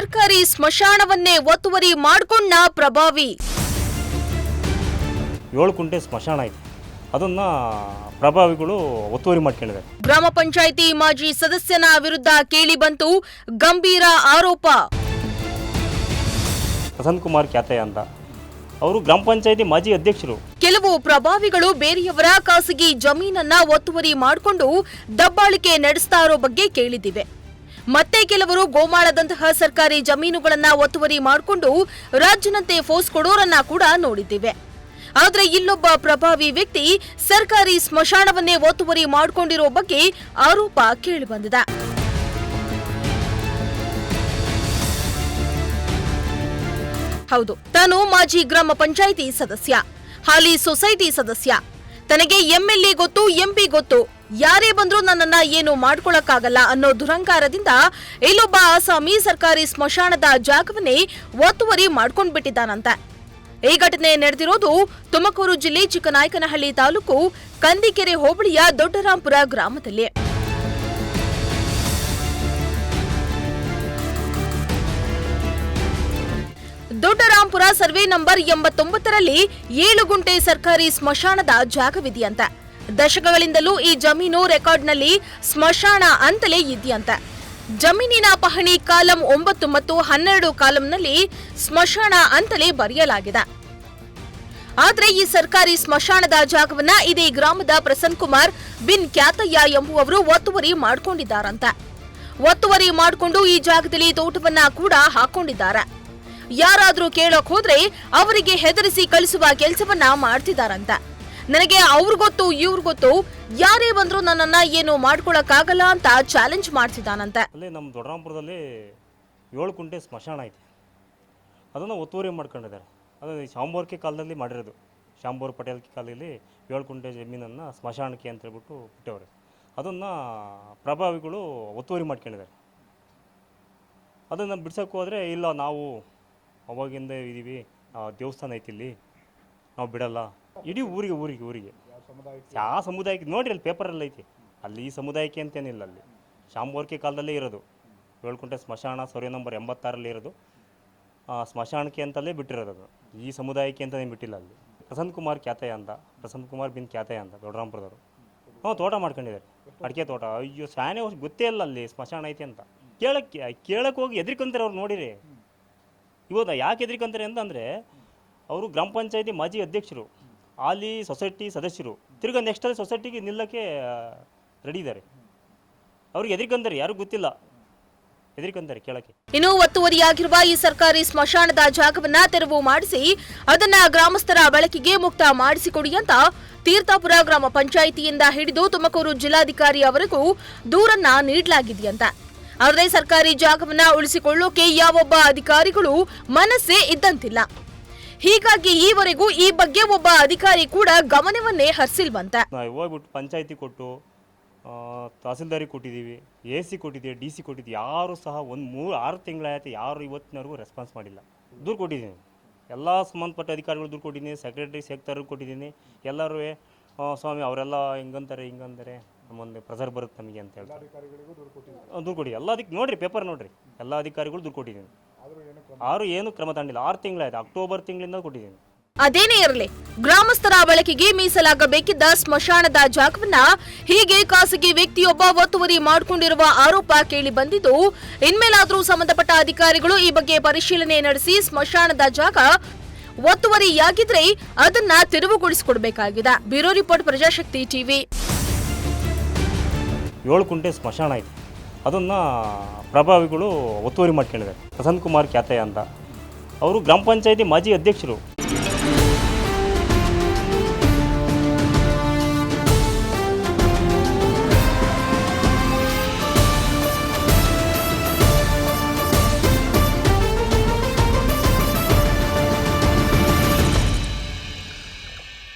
ಸರ್ಕಾರಿ ಸ್ಮಶಾನವನ್ನೇ ಒತ್ತುವರಿ ಮಾಡಿಕೊಂಡ ಪ್ರಭಾವಿ. 7 ಕುಂಟೆ ಸ್ಮಶಾನ ಇದೆ, ಅದನ್ನ ಪ್ರಭಾವಿಗಳು ಒತ್ತುವರಿ ಮಾಡ್ಕೊಂಡಿದ್ದಾರೆ. ಗ್ರಾಮ ಪಂಚಾಯಿತಿ ಮಾಜಿ ಸದಸ್ಯನ ವಿರುದ್ಧ ಕೇಳಿ ಬಂತು ಗಂಭೀರ ಆರೋಪ. ಪ್ರಸನ್ನ ಕುಮಾರ್ ಕ್ಯಾತಯ್ಯ ಅಂತ ಅವರು ಗ್ರಾಮ ಪಂಚಾಯಿತಿ ಮಾಜಿ ಅಧ್ಯಕ್ಷರು. ಕೆಲವು ಪ್ರಭಾವಿಗಳು ಬೇರೆಯವರ ಖಾಸಗಿ ಜಮೀನನ್ನ ಒತ್ತುವರಿ ಮಾಡಿಕೊಂಡು ದಬ್ಬಾಳಿಕೆ ನಡೆಸ್ತಾ ಇರೋ ಬಗ್ಗೆ ಕೇಳಿದಿವೆ. ಮತ್ತೆ ಕೆಲವರು ಗೋಮಾಳದಂತಹ ಸರ್ಕಾರಿ ಜಮೀನುಗಳನ್ನ ಒತ್ತುವರಿ ಮಾಡಿಕೊಂಡು ರಾಜ್ಯನಂತೆ ಫೋರ್ಸ್ ಕೊಡೋರನ್ನ ಕೂಡ ನೋಡಿದ್ದೇವೆ. ಆದ್ರೆ ಇಲ್ಲೊಬ್ಬ ಪ್ರಭಾವಿ ವ್ಯಕ್ತಿ ಸರ್ಕಾರಿ ಸ್ಮಶಾನವನ್ನೇ ಒತ್ತುವರಿ ಮಾಡಿಕೊಂಡಿರೋ ಬಗ್ಗೆ ಆರೋಪ ಕೇಳಿಬಂದಿದೆ. ಹೌದು, ತಾನು ಮಾಜಿ ಗ್ರಾಮ ಪಂಚಾಯಿತಿ ಸದಸ್ಯ, ಹಾಲಿ ಸೊಸೈಟಿ ಸದಸ್ಯ. ತನಗೆ ಎಂಎಲ್ಎ ಗೊತ್ತು, ಎಂಪಿ ಗೊತ್ತು, ಯಾರೇ ಬಂದ್ರೂ ನನ್ನನ್ನ ಏನು ಮಾಡ್ಕೊಳಕ್ಕಾಗಲ್ಲ ಅನ್ನೋ ದುರಂಕಾರದಿಂದ ಇಲ್ಲೊಬ್ಬ ಆಸಾಮಿ ಸರ್ಕಾರಿ ಸ್ಮಶಾನದ ಜಾಗವನ್ನೇ ಒತ್ತುವರಿ ಮಾಡ್ಕೊಂಡ್ಬಿಟ್ಟಿದ್ದಾನಂತೆ. ಈ ಘಟನೆ ನಡೆದಿರೋದು ತುಮಕೂರು ಜಿಲ್ಲೆ ಚಿಕ್ಕನಾಯಕನಹಳ್ಳಿ ತಾಲೂಕು ಕಂದಿಕೆರೆ ಹೋಬಳಿಯ ದೊಡ್ಡರಾಂಪುರ ಗ್ರಾಮದಲ್ಲಿ. ದೊಡ್ಡರಾಂಪುರ ಸರ್ವೆ ನಂಬರ್ 89ರಲ್ಲಿ 7 ಗುಂಟೆ ಸರ್ಕಾರಿ ಸ್ಮಶಾನದ ಜಾಗವಿದೆಯಂತೆ. ದಶಕಗಳಿಂದಲೂ ಈ ಜಮೀನು ರೆಕಾರ್ಡ್ನಲ್ಲಿ ಸ್ಮಶಾನ ಅಂತಲೇ ಇದೆಯಂತೆ. ಜಮೀನಿನ ಪಹಣಿ ಕಾಲಂ 9 ಮತ್ತು 12 ಕಾಲಂನಲ್ಲಿ ಸ್ಮಶಾನ ಅಂತಲೇ ಬರೆಯಲಾಗಿದೆ. ಆದ್ರೆ ಈ ಸರ್ಕಾರಿ ಸ್ಮಶಾನದ ಜಾಗವನ್ನ ಇದೇ ಗ್ರಾಮದ ಪ್ರಸನ್ನ ಕುಮಾರ್ ಬಿನ್ ಕ್ಯಾತಯ್ಯ ಎಂಬುವವರು ಒತ್ತುವರಿ ಮಾಡಿಕೊಂಡಿದ್ದಾರಂತೆ. ಒತ್ತುವರಿ ಮಾಡಿಕೊಂಡು ಈ ಜಾಗದಲ್ಲಿ ತೋಟವನ್ನ ಕೂಡ ಹಾಕೊಂಡಿದ್ದಾರೆ. ಯಾರಾದ್ರೂ ಕೇಳೋಕ್ ಹೋದ್ರೆ ಅವರಿಗೆ ಹೆದರಿಸಿ ಕಳಿಸುವ ಕೆಲಸವನ್ನ ಮಾಡ್ತಿದಾರಂತ. ನನಗೆ ಅವ್ರು ಗೊತ್ತು, ಇವ್ರು ಗೊತ್ತು, ಯಾರೇ ಬಂದ್ರು ನನ್ನನ್ನ ಏನು ಮಾಡ್ಕೊಳಕ್ಕಾಗಲ್ಲ ಅಂತ ಚಾಲೆಂಜ್ ಮಾಡ್ತಿದ್ದಾನಂತೆ. ಅಲ್ಲಿ ನಮ್ಮ ದೊಡ್ಡರಾಂಪುರದಲ್ಲಿ 7 ಕುಂಟೆ ಸ್ಮಶಾನ ಐತೆ, ಅದನ್ನು ಒತ್ತುವರಿ ಮಾಡ್ಕೊಂಡಿದ್ದಾರೆ. ಅದು ಶಾಂಬೋರ್ಕೆ ಕಾಲದಲ್ಲಿ ಮಾಡಿರೋದು. ಶಾಂಬೋರ್ ಪಟೇಲ್ ಕಾಲದಲ್ಲಿ 7 ಕುಂಟೆ ಜಮೀನನ್ನು ಸ್ಮಶಾನಕ್ಕೆ ಅಂತ ಹೇಳ್ಬಿಟ್ಟು ಬಿಟ್ಟವ್ರೆ. ಅದನ್ನು ಪ್ರಭಾವಿಗಳು ಒತ್ತುವರಿ ಮಾಡ್ಕೊಂಡಿದ್ದಾರೆ. ಅದನ್ನು ಬಿಡ್ಸೋಕ್ಕೆ ಹೋದರೆ ಇಲ್ಲ, ನಾವು ಅವಾಗಿಂದ ಇದ್ದೀವಿ, ದೇವಸ್ಥಾನ ಐತಿ ಇಲ್ಲಿ, ನಾವು ಬಿಡಲ್ಲ. ಇಡೀ ಊರಿಗೆ ಯಾವ ಸಮುದಾಯಕ್ಕೆ ನೋಡ್ರಿ, ಅಲ್ಲಿ ಪೇಪರಲ್ಲಿ ಐತಿ. ಅಲ್ಲಿ ಈ ಸಮುದಾಯಕ್ಕೆ ಅಂತೇನಿಲ್ಲ, ಅಲ್ಲಿ ಶಾಂಬೋರ್ಕೆ ಕಾಲದಲ್ಲೇ ಇರೋದು 7 ಕುಂಟೆ ಸ್ಮಶಾನ ಸರ್ವೆ ನಂಬರ್ 86ರಲ್ಲಿ ಇರೋದು. ಸ್ಮಶಾನಕ್ಕೆ ಅಂತಲೇ ಬಿಟ್ಟಿರೋದು, ಅದು ಈ ಸಮುದಾಯಕ್ಕೆ ಅಂತಲೇ ಬಿಟ್ಟಿಲ್ಲ. ಅಲ್ಲಿ ಪ್ರಸನ್ನ ಕುಮಾರ್ ಕ್ಯಾತಯ್ಯ ಅಂತ, ಪ್ರಸನ್ನ ಕುಮಾರ್ ಬಿನ್ ಕ್ಯಾತಯ್ಯ ಅಂತ ದೊಡ್ಡರಾಂಪುರದವರು. ತೋಟ ಮಾಡ್ಕೊಂಡಿದ್ದಾರೆ, ಅಡಿಕೆ ತೋಟ. ಅಯ್ಯೋ, ಶಾನೆ ಗೊತ್ತೇ ಇಲ್ಲ ಅಲ್ಲಿ ಸ್ಮಶಾನ ಐತೆ ಅಂತ. ಕೇಳಕ್ಕೆ ಹೋಗಿ ಎದ್ರಿಕೊಂತಾರೆ ಅವ್ರು. ನೋಡಿರಿ ಇವತ್ತು ಯಾಕೆ ಎದ್ರಿಕೊಂತಾರೆ ಅಂತಂದರೆ, ಅವರು ಗ್ರಾಮ ಪಂಚಾಯಿತಿ ಮಾಜಿ ಅಧ್ಯಕ್ಷರು, ಹಾಲಿ ಸೊಸೈಟಿ ಸದಸ್ಯರು, ತಿರ್ಗಾ ನೆಕ್ಸ್ಟಲ್ಲಿ ಸೊಸೈಟಿಗೆ ನಿಲ್ಲಕ್ಕೆ ರೆಡಿ ಇದ್ದಾರೆ. ಅವ್ರಿಗೆ ಎದ್ರಿಕೊಂತಾರೆ, ಯಾರಿಗೂ ಗೊತ್ತಿಲ್ಲ, ಎದ್ರಿಕೊಂತಾರೆ ಕೇಳಕ್ಕೆ. ಇನ್ನು ಒತ್ತುವರಿಯಾಗಿರುವ ಈ ಸರ್ಕಾರಿ ಸ್ಮಶಾನದ ಜಾಗವನ್ನ ತೆರವು ಮಾಡಿಸಿ ಅದನ್ನ ಗ್ರಾಮಸ್ಥರ ಬಳಕೆಗೆ ಮುಕ್ತ ಮಾಡಿಸಿಕೊಡಿ ಅಂತ ತೀರ್ಥಾಪುರ ಗ್ರಾಮ ಪಂಚಾಯಿತಿಯಿಂದ ಹಿಡಿದು ತುಮಕೂರು ಜಿಲ್ಲಾಧಿಕಾರಿ ಅವರಿಗೂ ದೂರನ್ನ ನೀಡಲಾಗಿದೆಯಂತ. ಆದರೆ ಸರ್ಕಾರಿ ಜಾಗವನ್ನ ಉಳಿಸಿಕೊಳ್ಳೋಕೆ ಯಾವೊಬ್ಬ ಅಧಿಕಾರಿಗಳು ಮನಸ್ಸೇ ಇದ್ದಂತಿಲ್ಲ. ಹೀಗಾಗಿ ಈವರೆಗೂ ಈ ಬಗ್ಗೆ ಒಬ್ಬ ಅಧಿಕಾರಿ ಕೂಡ ಗಮನವನ್ನೇ ಹರಿಸಿಲ್ವಂತೆ. ಹೋಗ್ಬಿಟ್ಟು ಪಂಚಾಯಿತಿ ಕೊಟ್ಟು, ತಹಸೀಲ್ದಾರಿ ಕೊಟ್ಟಿದ್ದೀವಿ, AC ಕೊಟ್ಟಿದ್ದೀವಿ, DC ಕೊಟ್ಟಿದ್ದೀವಿ, ಯಾರು ಸಹ ಒಂದು 3-6 ತಿಂಗಳಾಯ್ತು, ಯಾರು ಇವತ್ತಿನವರೆಗೂ ರೆಸ್ಪಾನ್ಸ್ ಮಾಡಿಲ್ಲ. ದೂರು ಕೊಟ್ಟಿದ್ದೀನಿ, ಎಲ್ಲ ಸಂಬಂಧಪಟ್ಟ ಅಧಿಕಾರಿಗಳು ದೂರು ಕೊಟ್ಟಿದ್ದೀನಿ, ಸೆಕ್ರೆಟರಿ ಸೆಕ್ಟರ್ಗೆ ಕೊಟ್ಟಿದ್ದೀನಿ. ಎಲ್ಲರೂ ಸ್ವಾಮಿ ಅವರೆಲ್ಲ ಹಿಂಗಂತಾರೆ, ನಮ್ಮೊಂದು ಪ್ರೆಸರ್ ಬರುತ್ತೆ ನಮಗೆ ಅಂತ ಹೇಳ್ತಾರೆ. ದೂರು ಕೊಡಿ, ಎಲ್ಲ ನೋಡಿರಿ, ಪೇಪರ್ ನೋಡಿರಿ, ಎಲ್ಲ ಅಧಿಕಾರಿಗಳು ದೂರು ಕೊಟ್ಟಿದ್ದೀನಿ. ಆರು ಏನು ಕ್ರಮ ತಗೊಂಡಿಲ್ಲ. 6 ತಿಂಗಳಾಯ್ತು, ಅಕ್ಟೋಬರ್ ತಿಂಗಳಿಂದ ಕೊಟ್ಟಿದ್ದೀನಿ. ಅದೇನೇ ಇರಲಿ, ಗ್ರಾಮಸ್ಥರ ಬಳಕೆಗೆ ಮೀಸಲಾಗಬೇಕಿದ್ದ ಸ್ಮಶಾನದ ಜಾಗವನ್ನ ಹೀಗೆ ಖಾಸಗಿ ವ್ಯಕ್ತಿಯೊಬ್ಬ ಒತ್ತುವರಿ ಮಾಡಿಕೊಂಡಿರುವ ಆರೋಪ ಕೇಳಿ ಬಂದಿದ್ದು, ಇನ್ಮೇಲಾದ್ರೂ ಸಂಬಂಧಪಟ್ಟ ಅಧಿಕಾರಿಗಳು ಈ ಬಗ್ಗೆ ಪರಿಶೀಲನೆ ನಡೆಸಿ ಸ್ಮಶಾನದ ಜಾಗ ಒತ್ತುವರಿಯಾಗಿದ್ರೆ ಅದನ್ನ ತೆರವುಗೊಳಿಸಿಕೊಡ್ಬೇಕಾಗಿದೆ. Bureau report, Prajashakti TV. 7 ಕುಂಟೆ ಸ್ಮಶಾನ ಐತೆ, ಅದನ್ನು ಪ್ರಭಾವಿಗಳು ಒತ್ತುವರಿ ಮಾಡ್ಕೊಂಡಿದ್ದಾರೆ. ಪ್ರಸನ್ನ ಕುಮಾರ್ ಕ್ಯಾತಯ್ಯ ಅಂತ ಅವರು ಗ್ರಾಮ ಪಂಚಾಯಿತಿ ಮಾಜಿ ಅಧ್ಯಕ್ಷರು.